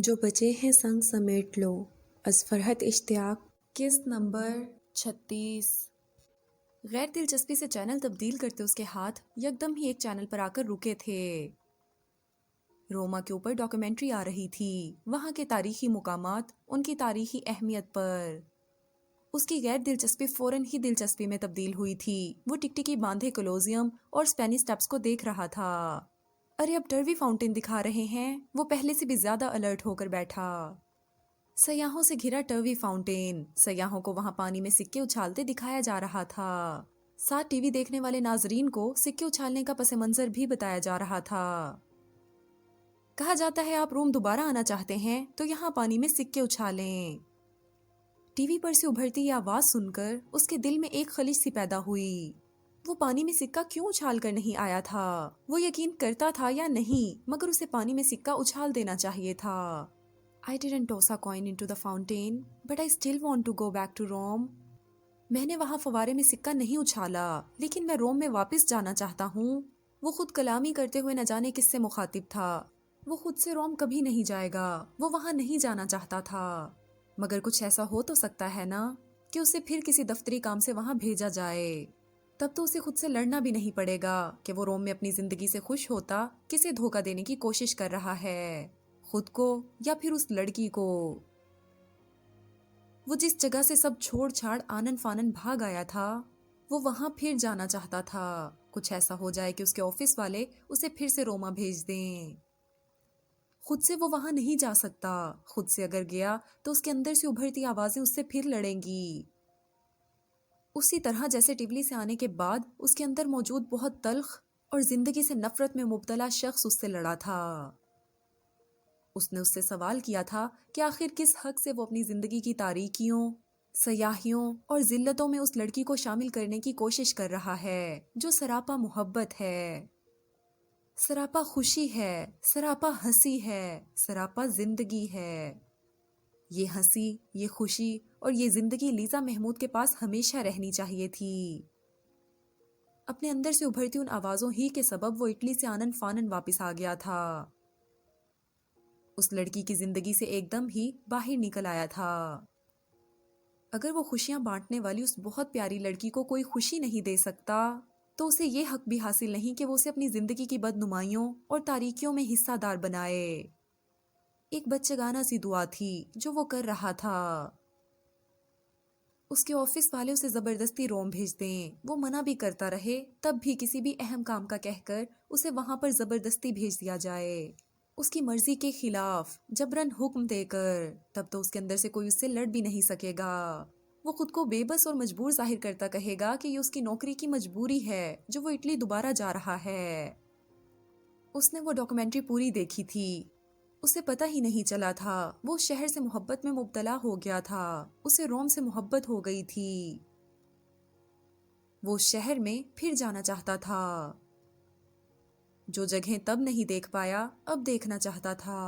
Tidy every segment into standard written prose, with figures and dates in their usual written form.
جو بچے ہیں سنگ سمیٹ لو از فرحت اشتیاق۔ قسط نمبر 36۔ غیر دلچسپی سے چینل تبدیل کرتے اس کے ہاتھ یکدم ہی ایک چینل پر آ کر رکے تھے۔ روما کے اوپر ڈاکیومنٹری آ رہی تھی، وہاں کے تاریخی مقامات، ان کی تاریخی اہمیت پر۔ اس کی غیر دلچسپی فوراً ہی دلچسپی میں تبدیل ہوئی تھی۔ وہ ٹکٹکی باندھے کولوزیم اور اسپینش سٹیپس کو دیکھ رہا تھا۔ ارے اب ٹروی فاؤنٹین دکھا رہے ہیں، وہ پہلے سے بھی زیادہ الرٹ ہو کر بیٹھا۔ سیاحوں سے گھرا ٹروی فاؤنٹین، سیاحوں کو وہاں پانی میں سکے اچھالتے دکھایا جا رہا تھا۔ ساتھ ٹی وی دیکھنے والے ناظرین کو سکے اچھالنے کا پس منظر بھی بتایا جا رہا تھا۔ کہا جاتا ہے آپ روم دوبارہ آنا چاہتے ہیں تو یہاں پانی میں سکے اچھالیں۔ ٹی وی پر سے ابھرتی یہ آواز سن کر اس کے دل میں ایک خلش سی پیدا ہوئی۔ وہ پانی میں سکہ کیوں اچھال کر نہیں آیا تھا؟ وہ یقین کرتا تھا یا نہیں، مگر اسے پانی میں سکہ اچھال دینا چاہیے تھا۔ I didn't toss a coin into the fountain, but I still want to go back to Rome. میں نے وہاں فوارے میں سکہ نہیں اچھالا، لیکن میں روم میں واپس جانا چاہتا ہوں۔ وہ خود کلامی کرتے ہوئے نہ جانے کس سے مخاطب تھا۔ وہ خود سے روم کبھی نہیں جائے گا، وہ وہاں نہیں جانا چاہتا تھا۔ مگر کچھ ایسا ہو تو سکتا ہے نا کہ اسے پھر کسی دفتری کام سے وہاں بھیجا جائے۔ تب تو اسے خود سے لڑنا بھی نہیں پڑے گا کہ وہ روم میں اپنی زندگی سے خوش ہوتا، کسے دھوکہ دینے کی کوشش کر رہا ہے، خود کو یا پھر اس لڑکی کو۔ وہ جس جگہ سے سب چھوڑ چھاڑ آنن فانن بھاگ آیا تھا، وہ وہاں پھر جانا چاہتا تھا۔ کچھ ایسا ہو جائے کہ اس کے آفس والے اسے پھر سے روما بھیج دیں۔ خود سے وہ وہاں نہیں جا سکتا، خود سے اگر گیا تو اس کے اندر سے ابھرتی آوازیں اس سے پھر لڑیں گی، اسی طرح جیسے ٹبلی سے آنے کے بعد اس کے اندر موجود بہت تلخ اور زندگی سے نفرت میں مبتلا شخص اس سے لڑا تھا۔ اس نے اس سے سوال کیا تھا کہ آخر کس حق سے وہ اپنی زندگی کی تاریکیوں، سیاحیوں اور ذلتوں میں اس لڑکی کو شامل کرنے کی کوشش کر رہا ہے جو سراپا محبت ہے، سراپا خوشی ہے، سراپا ہنسی ہے، سراپا زندگی ہے۔ یہ ہنسی، یہ خوشی اور یہ زندگی لیزا محمود کے پاس ہمیشہ رہنی چاہیے تھی۔ اپنے اندر سے ابھرتی ان آوازوں ہی کے سبب وہ اٹلی سے آنن فانن واپس آ گیا تھا۔ اس لڑکی کی زندگی سے ایک دم ہی باہر نکل آیا تھا۔ اگر وہ خوشیاں بانٹنے والی اس بہت پیاری لڑکی کو کوئی خوشی نہیں دے سکتا، تو اسے یہ حق بھی حاصل نہیں کہ وہ اسے اپنی زندگی کی بدنمائیوں اور تاریکیوں میں حصہ دار بنائے۔ ایک بچگانہ سی دعا تھی جو وہ کر رہا تھا۔ اس کے آفس والے اسے زبردستی روم بھیج دیں، وہ منع بھی کرتا رہے، تب بھی کسی بھی اہم کام کا کہہ کر اسے وہاں پر زبردستی بھیج دیا جائے، اس کی مرضی کے خلاف جبراً حکم دے کر، تب تو اس کے اندر سے کوئی اس سے لڑ بھی نہیں سکے گا۔ وہ خود کو بے بس اور مجبور ظاہر کرتا کہے گا کہ یہ اس کی نوکری کی مجبوری ہے جو وہ اٹلی دوبارہ جا رہا ہے۔ اس نے وہ ڈاکیومنٹری پوری دیکھی تھی، اسے پتہ ہی نہیں چلا تھا، وہ شہر سے محبت میں مبتلا ہو گیا تھا، اسے روم سے محبت ہو گئی تھی۔ وہ شہر میں پھر جانا چاہتا تھا، جو جگہیں تب نہیں دیکھ پایا اب دیکھنا چاہتا تھا،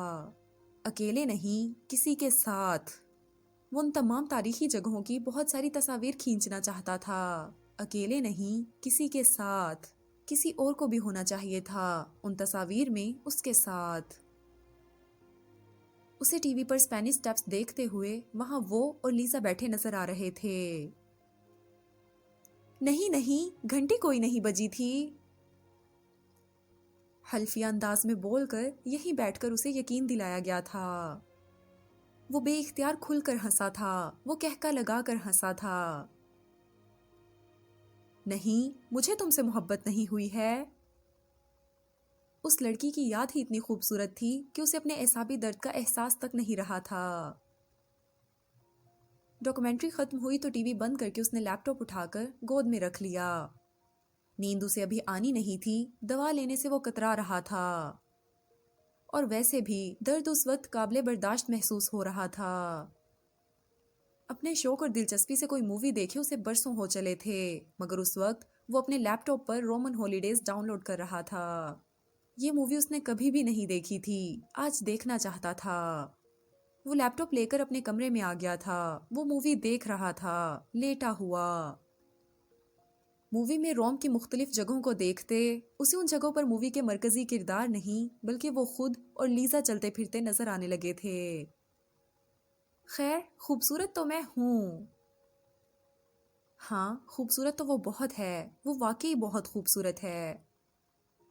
اکیلے نہیں کسی کے ساتھ۔ وہ ان تمام تاریخی جگہوں کی بہت ساری تصاویر کھینچنا چاہتا تھا، اکیلے نہیں کسی کے ساتھ، کسی اور کو بھی ہونا چاہیے تھا ان تصاویر میں اس کے ساتھ۔ اسے ٹی وی پر اسپینش سٹیپس دیکھتے ہوئے وہاں وہ اور لیزا بیٹھے نظر آ رہے تھے۔ نہیں، گھنٹی کوئی نہیں بجی تھی، حلفیہ انداز میں بول کر یہیں بیٹھ کر اسے یقین دلایا گیا تھا۔ وہ بے اختیار کھل کر ہنسا تھا، وہ کہکا لگا کر ہنسا تھا۔ نہیں، مجھے تم سے محبت نہیں ہوئی ہے۔ اس لڑکی کی یاد ہی اتنی خوبصورت تھی کہ اسے اپنے اعصابی درد کا احساس تک نہیں رہا تھا۔ ڈاکیومنٹری ختم ہوئی تو ٹی وی بند کر کے اس نے لیپ ٹاپ اٹھا کر گود میں رکھ لیا۔ نیند اسے ابھی آنی نہیں تھی، دوا لینے سے وہ کترا رہا تھا، اور ویسے بھی درد اس وقت قابل برداشت محسوس ہو رہا تھا۔ اپنے شوق اور دلچسپی سے کوئی مووی دیکھے اسے برسوں ہو چلے تھے، مگر اس وقت وہ اپنے لیپ ٹاپ پر رومن ہالیڈیز ڈاؤن لوڈ کر رہا تھا۔ یہ مووی اس نے کبھی بھی نہیں دیکھی تھی، آج دیکھنا چاہتا تھا۔ وہ لیپ ٹاپ لے کر اپنے کمرے میں آ گیا تھا، وہ مووی دیکھ رہا تھا لیٹا ہوا۔ مووی میں روم کی مختلف جگہوں کو دیکھتے اسے ان جگہوں پر مووی کے مرکزی کردار نہیں بلکہ وہ خود اور لیزا چلتے پھرتے نظر آنے لگے تھے۔ خیر خوبصورت تو میں ہوں۔ ہاں خوبصورت تو وہ بہت ہے، وہ واقعی بہت خوبصورت ہے۔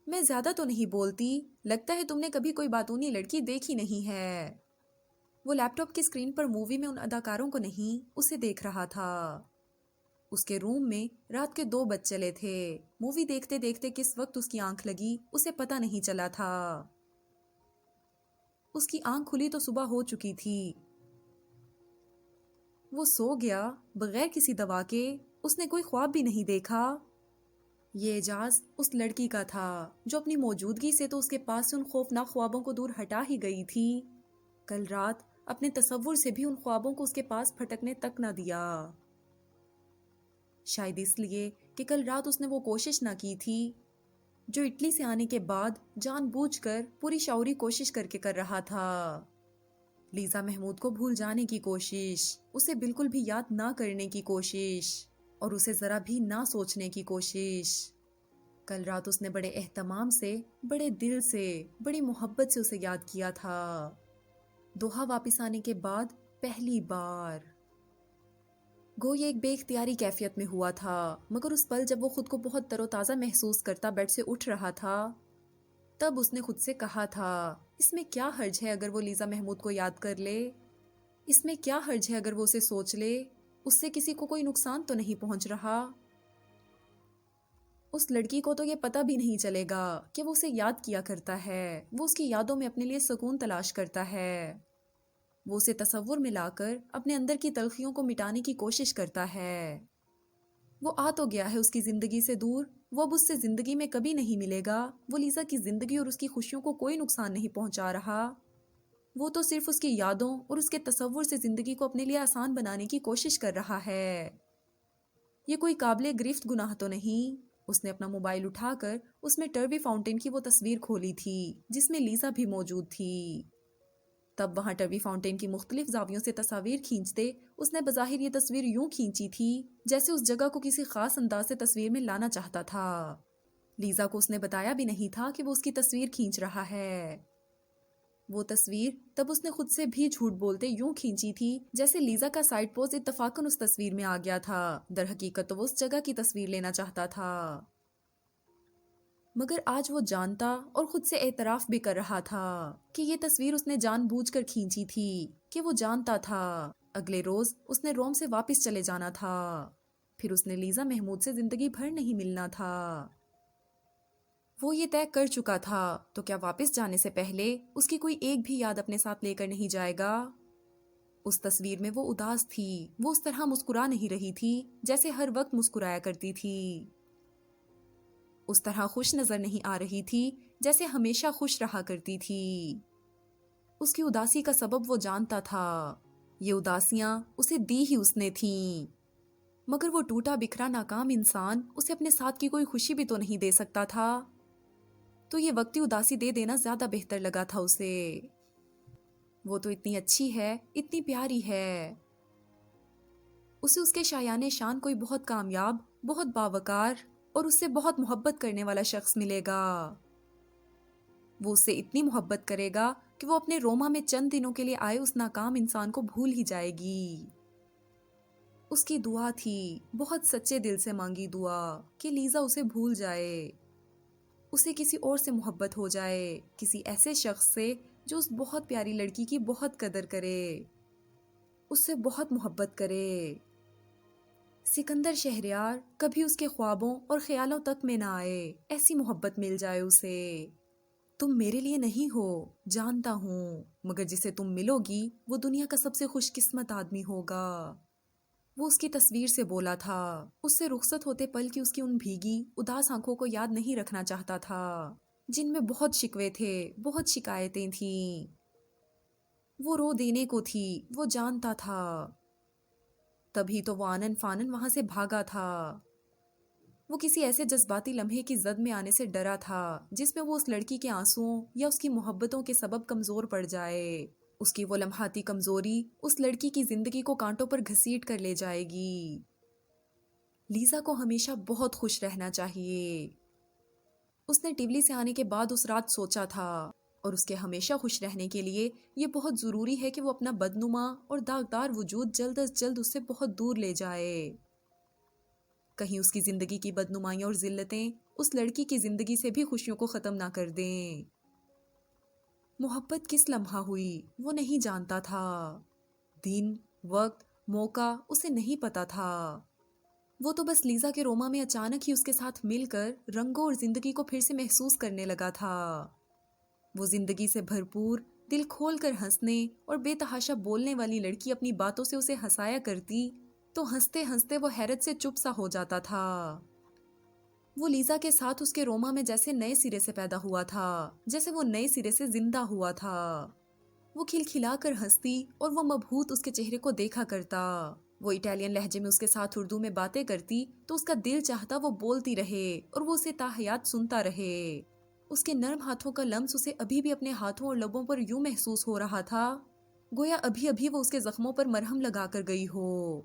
میں زیادہ تو نہیں بولتی، لگتا ہے تم نے کبھی کوئی باتونی لڑکی دیکھی نہیں ہے۔ وہ لیپ ٹاپ کی اسکرین پر مووی میں ان اداکاروں کو نہیں اسے دیکھ رہا تھا۔ اس کے روم میں رات کے 2 بج چلے تھے۔ مووی دیکھتے دیکھتے کس وقت اس کی آنکھ لگی اسے پتہ نہیں چلا تھا۔ اس کی آنکھ کھلی تو صبح ہو چکی تھی۔ وہ سو گیا بغیر کسی دوا کے، اس نے کوئی خواب بھی نہیں دیکھا۔ یہ اعجاز اس لڑکی کا تھا جو اپنی موجودگی سے تو اس کے پاس سے ان خوفناک خوابوں کو دور ہٹا ہی گئی تھی، کل رات اپنے تصور سے بھی ان خوابوں کو اس کے پاس پھٹکنے تک نہ دیا۔ شاید اس لیے کہ کل رات اس نے وہ کوشش نہ کی تھی جو اٹلی سے آنے کے بعد جان بوجھ کر پوری شعوری کوشش کر رہا تھا۔ لیزا محمود کو بھول جانے کی کوشش، اسے بالکل بھی یاد نہ کرنے کی کوشش اور اسے ذرا بھی نہ سوچنے کی کوشش۔ کل رات اس نے بڑے اہتمام سے، بڑے دل سے، بڑی محبت سے اسے یاد کیا تھا، دوحہ واپس آنے کے بعد پہلی بار۔ گو یہ ایک بے اختیاری کیفیت میں ہوا تھا، مگر اس پل جب وہ خود کو بہت تر و تازہ محسوس کرتا بیڈ سے اٹھ رہا تھا، تب اس نے خود سے کہا تھا اس میں کیا حرج ہے اگر وہ لیزا محمود کو یاد کر لے، اس میں کیا حرج ہے اگر وہ اسے سوچ لے، اس سے کسی کو کوئی نقصان تو نہیں پہنچ رہا۔ اس لڑکی کو تو یہ پتہ بھی نہیں چلے گا کہ وہ اسے یاد کیا کرتا ہے، وہ اس کی یادوں میں اپنے لیے سکون تلاش کرتا ہے، وہ اسے تصور میں لا کر اپنے اندر کی تلخیوں کو مٹانے کی کوشش کرتا ہے۔ وہ آ تو گیا ہے اس کی زندگی سے دور، وہ اب اس سے زندگی میں کبھی نہیں ملے گا، وہ لیزا کی زندگی اور اس کی خوشیوں کو کوئی نقصان نہیں پہنچا رہا، وہ تو صرف اس کی یادوں اور اس کے تصور سے زندگی کو اپنے لیے آسان بنانے کی کوشش کر رہا ہے۔ یہ کوئی قابل گرفت گناہ تو نہیں۔ اس نے اپنا موبائل اٹھا کر اس میں ٹروی فاؤنٹین کی وہ تصویر کھولی تھی جس میں لیزا بھی موجود تھی۔ تب وہاں ٹروی فاؤنٹین کی مختلف زاویوں سے تصاویر کھینچتے اس نے بظاہر یہ تصویر یوں کھینچی تھی جیسے اس جگہ کو کسی خاص انداز سے تصویر میں لانا چاہتا تھا۔ لیزا کو اس نے بتایا بھی نہیں تھا کہ وہ اس کی تصویر کھینچ رہا ہے۔ وہ تصویر تب اس نے خود سے بھی جھوٹ بولتے یوں کھینچی تھی جیسے لیزا کا سائیڈ پوز اتفاقاً اس تصویر میں آ گیا تھا، در حقیقت تو وہ اس جگہ کی تصویر لینا چاہتا تھا۔ مگر آج وہ جانتا اور خود سے اعتراف بھی کر رہا تھا کہ یہ تصویر اس نے جان بوجھ کر کھینچی تھی، کہ وہ جانتا تھا اگلے روز اس نے روم سے واپس چلے جانا تھا، پھر اس نے لیزا محمود سے زندگی بھر نہیں ملنا تھا۔ وہ یہ طے کر چکا تھا تو کیا واپس جانے سے پہلے اس کی کوئی ایک بھی یاد اپنے ساتھ لے کر نہیں جائے گا؟ اس تصویر میں وہ اداس تھی، وہ اس طرح مسکرا نہیں رہی تھی جیسے ہر وقت مسکرایا کرتی تھی، اس طرح خوش نظر نہیں آ رہی تھی جیسے ہمیشہ خوش رہا کرتی تھی۔ اس کی اداسی کا سبب وہ جانتا تھا، یہ اداسیاں اسے دی ہی اس نے تھیں، مگر وہ ٹوٹا بکھرا ناکام انسان اسے اپنے ساتھ کی کوئی خوشی بھی تو نہیں دے سکتا تھا، تو یہ وقتی اداسی دے دینا زیادہ بہتر لگا تھا اسے۔ وہ تو اتنی اچھی ہے، اتنی پیاری ہے، اسے اس کے شایان شان کوئی بہت کامیاب، بہت باوقار اور اس سے بہت محبت کرنے والا شخص ملے گا، وہ اس سے اتنی محبت کرے گا کہ وہ اپنے روما میں چند دنوں کے لیے آئے اس ناکام انسان کو بھول ہی جائے گی۔ اس کی دعا تھی، بہت سچے دل سے مانگی دعا، کہ لیزا اسے بھول جائے، اسے کسی اور سے محبت ہو جائے، کسی ایسے شخص سے جو اس بہت پیاری لڑکی کی بہت قدر کرے، اس سے بہت محبت کرے۔ سکندر شہریار کبھی اس کے خوابوں اور خیالوں تک میں نہ آئے، ایسی محبت مل جائے اسے۔ تم میرے لیے نہیں ہو جانتا ہوں، مگر جسے تم ملو گی وہ دنیا کا سب سے خوش قسمت آدمی ہوگا۔ وہ اس کی تصویر سے بولا تھا، اس سے رخصت ہوتے پل کی اس کی ان بھیگی اداس آنکھوں کو یاد نہیں رکھنا چاہتا تھا جن میں بہت شکوے تھے، بہت شکایتیں تھیں، وہ رو دینے کو تھی، وہ جانتا تھا، تبھی تو وہ آنن فانن وہاں سے بھاگا تھا۔ وہ کسی ایسے جذباتی لمحے کی زد میں آنے سے ڈرا تھا جس میں وہ اس لڑکی کے آنسوؤں یا اس کی محبتوں کے سبب کمزور پڑ جائے، اس کی وہ لمحاتی کمزوری اس لڑکی کی زندگی کو کانٹوں پر گھسیٹ کر لے جائے گی۔ لیزا کو ہمیشہ بہت خوش رہنا چاہیے۔ اس نے ٹیولی سے آنے کے بعد اس رات سوچا تھا، اور اس کے ہمیشہ خوش رہنے کے لیے یہ بہت ضروری ہے کہ وہ اپنا بدنما اور داغدار وجود جلد از جلد اس سے بہت دور لے جائے۔ کہیں اس کی زندگی کی بدنمائیاں اور ذلتیں اس لڑکی کی زندگی سے بھی خوشیوں کو ختم نہ کر دیں۔ محبت کس لمحہ ہوئی وہ نہیں جانتا تھا، دن، وقت، موقع اسے نہیں پتا تھا۔ وہ تو بس لیزا کے روما میں اچانک ہی اس کے ساتھ مل کر رنگوں اور زندگی کو پھر سے محسوس کرنے لگا تھا۔ وہ زندگی سے بھرپور، دل کھول کر ہنسنے اور بے تحاشا بولنے والی لڑکی اپنی باتوں سے اسے ہنسایا کرتی تو ہنستے ہنستے وہ حیرت سے چپ سا ہو جاتا تھا۔ وہ لیزا کے ساتھ اس کے روما میں جیسے نئے سرے سے پیدا ہوا تھا، جیسے وہ نئے سرے سے زندہ ہوا تھا۔ وہ کھلکھلا کر ہنستی اور وہ مبہوت اس کے چہرے کو دیکھا کرتا۔ وہ اٹالین لہجے میں اس کے ساتھ اردو میں باتیں کرتی تو اس کا دل چاہتا وہ بولتی رہے اور وہ اسے تاحیات سنتا رہے۔ اس کے نرم ہاتھوں کا لمس اسے ابھی بھی اپنے ہاتھوں اور لبوں پر یوں محسوس ہو رہا تھا گویا ابھی ابھی وہ اس کے زخموں پر مرہم لگا کر گئی ہو۔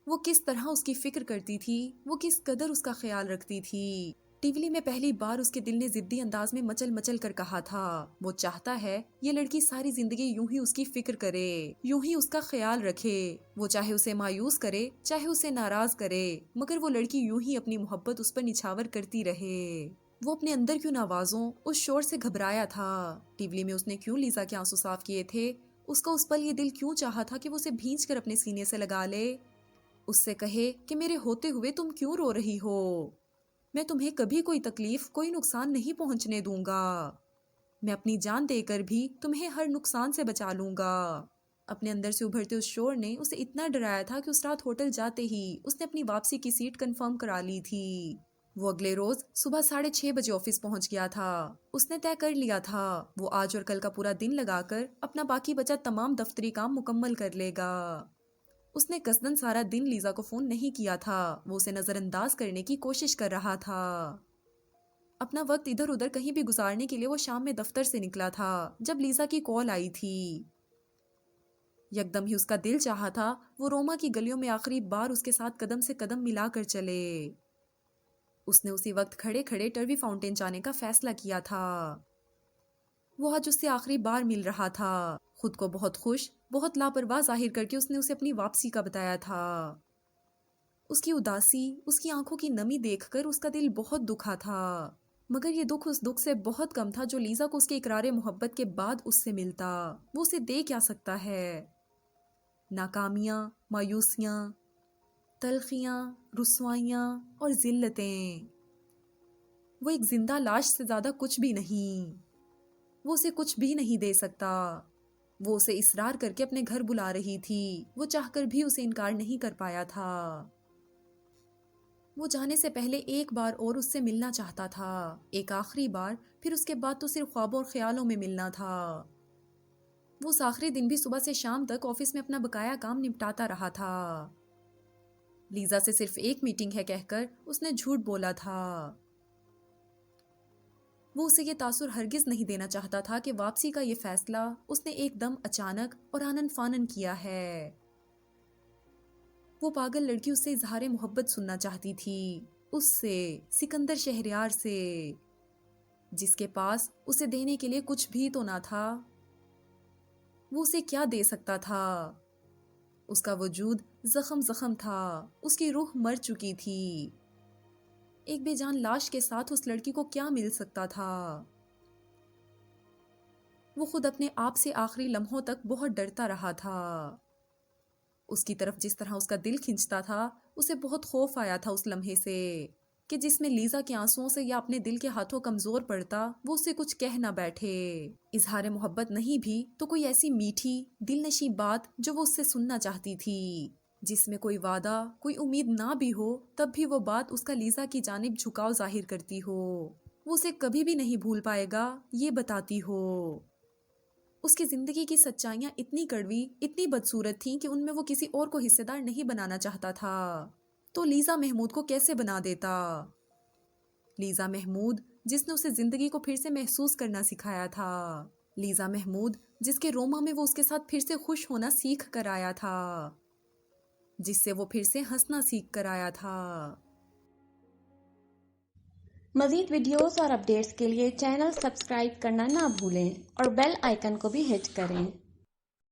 وہ کس طرح اس کی فکر کرتی تھی، وہ کس قدر اس کا خیال رکھتی تھی۔ ٹیولی میں پہلی بار اس کے دل نے ضدی انداز میں مچل مچل کر کہا تھا، وہ چاہتا ہے یہ لڑکی ساری زندگی یوں ہی اس کی فکر کرے، یوں ہی اس کا خیال رکھے، وہ چاہے اسے مایوس کرے چاہے اسے ناراض کرے، مگر وہ لڑکی یوں ہی اپنی محبت اس پر نچھاور کرتی رہے۔ وہ اپنے اندر کیوں نوازوں اس شور سے گھبرایا تھا، ٹیولی میں اس نے کیوں لیزا کے آنسو صاف کیے تھے، اس کا اس پل یہ دل کیوں چاہا تھا کہ وہ اسے بھینچ کر اپنے سینے سے لگا لے، اس سے کہے کہ میرے ہوتے ہوئے تم کیوں رو رہی ہو، میں تمہیں کبھی کوئی تکلیف کوئی نقصان نہیں پہنچنے دوں گا، میں اپنی جان دے کر بھی تمہیں ہر نقصان سے بچا لوں گا۔ اپنے اندر سے ابھرتے اس شور نے اسے اتنا ڈرایا تھا کہ اس رات ہوٹل جاتے ہی اس نے اپنی واپسی کی سیٹ کنفرم کرا لی تھی۔ وہ اگلے روز صبح 6:30 بجے آفس پہنچ گیا تھا۔ اس نے طے کر لیا تھا وہ آج اور کل کا پورا دن لگا کر اپنا باقی بچا تمام دفتری کام مکمل کر لے گا۔ اس نے قصدن سارا دن لیزا کو فون نہیں کیا تھا، وہ اسے نظر انداز کرنے کی کوشش کر رہا تھا۔ اپنا وقت ادھر ادھر کہیں بھی گزارنے کے لیے وہ شام میں دفتر سے نکلا تھا جب لیزا کی کال آئی تھی۔ یکدم ہی اس کا دل چاہا تھا وہ روما کی گلیوں میں آخری بار اس کے ساتھ قدم سے قدم ملا کر چلے۔ اس نے اسی وقت کھڑے کھڑے ٹروی فاؤنٹین جانے کا فیصلہ کیا تھا۔ وہ آج اس سے آخری بار مل رہا تھا۔ خود کو بہت خوش، بہت لاپرواہ ظاہر کر کے اس نے اسے اپنی واپسی کا بتایا تھا۔ اس کی اداسی، اس کی آنکھوں کی نمی دیکھ کر اس کا دل بہت دکھا تھا، مگر یہ دکھ اس دکھ سے بہت کم تھا جو لیزا کو اس کے اقرار محبت کے بعد اس سے ملتا۔ وہ اسے دے کیا سکتا ہے؟ ناکامیاں، مایوسیاں، تلخیاں، رسوائیاں اور ذلتیں۔ وہ ایک زندہ لاش سے زیادہ کچھ بھی نہیں۔ وہ اسے کچھ بھی نہیں دے سکتا۔ وہ اسے اصرار کر کے اپنے گھر بلا رہی تھی، وہ چاہ کر بھی اسے انکار نہیں کر پایا تھا۔ وہ جانے سے پہلے ایک بار اور اس سے ملنا چاہتا تھا، ایک آخری بار، پھر اس کے بعد تو صرف خوابوں اور خیالوں میں ملنا تھا۔ وہ اس آخری دن بھی صبح سے شام تک آفس میں اپنا بقایا کام نپٹاتا رہا تھا۔ لیزا سے صرف ایک میٹنگ ہے کہہ کر اس نے جھوٹ بولا تھا۔ وہ اسے یہ تاثر ہرگز نہیں دینا چاہتا تھا کہ واپسی کا یہ فیصلہ اس نے ایک دم اچانک اور آنن فانن کیا ہے۔ وہ پاگل لڑکی اس سے اظہار محبت سننا چاہتی تھی، اس سے، سکندر شہریار سے، جس کے پاس اسے دینے کے لیے کچھ بھی تو نہ تھا۔ وہ اسے کیا دے سکتا تھا؟ اس کا وجود زخم زخم تھا، اس کی روح مر چکی تھی۔ ایک بے جان لاش کے ساتھ اس لڑکی کو کیا مل سکتا تھا؟ وہ خود اپنے آپ سے آخری لمحوں تک بہت ڈرتا رہا تھا۔ اس کی طرف جس طرح اس کا دل کھنچتا تھا، اسے بہت خوف آیا تھا اس لمحے سے کہ جس میں لیزا کے آنسوؤں سے یا اپنے دل کے ہاتھوں کمزور پڑتا وہ اسے کچھ کہہ نہ بیٹھے۔ اظہار محبت نہیں بھی تو کوئی ایسی میٹھی دل نشیں بات جو وہ اس سے سننا چاہتی تھی، جس میں کوئی وعدہ، کوئی امید نہ بھی ہو، تب بھی وہ بات اس کا لیزا کی جانب جھکاؤ ظاہر کرتی ہو۔ وہ اسے کبھی بھی نہیں بھول پائے گا یہ بتاتی ہو۔ اس کی زندگی کی سچائیاں اتنی کڑوی، اتنی بدصورت تھیں کہ ان میں وہ کسی اور کو حصے دار نہیں بنانا چاہتا تھا، تو لیزا محمود کو کیسے بنا دیتا؟ لیزا محمود جس نے اسے زندگی کو پھر سے محسوس کرنا سکھایا تھا، لیزا محمود جس کے روما میں وہ اس کے ساتھ پھر سے خوش ہونا سیکھ کر آیا تھا۔ جس سے وہ پھر سے ہنسنا سیکھ کر آیا تھا۔ مزید ویڈیوز اور اپڈیٹس کے لیے چینل سبسکرائب کرنا نہ بھولیں اور بیل آئیکن کو بھی ہٹ کریں۔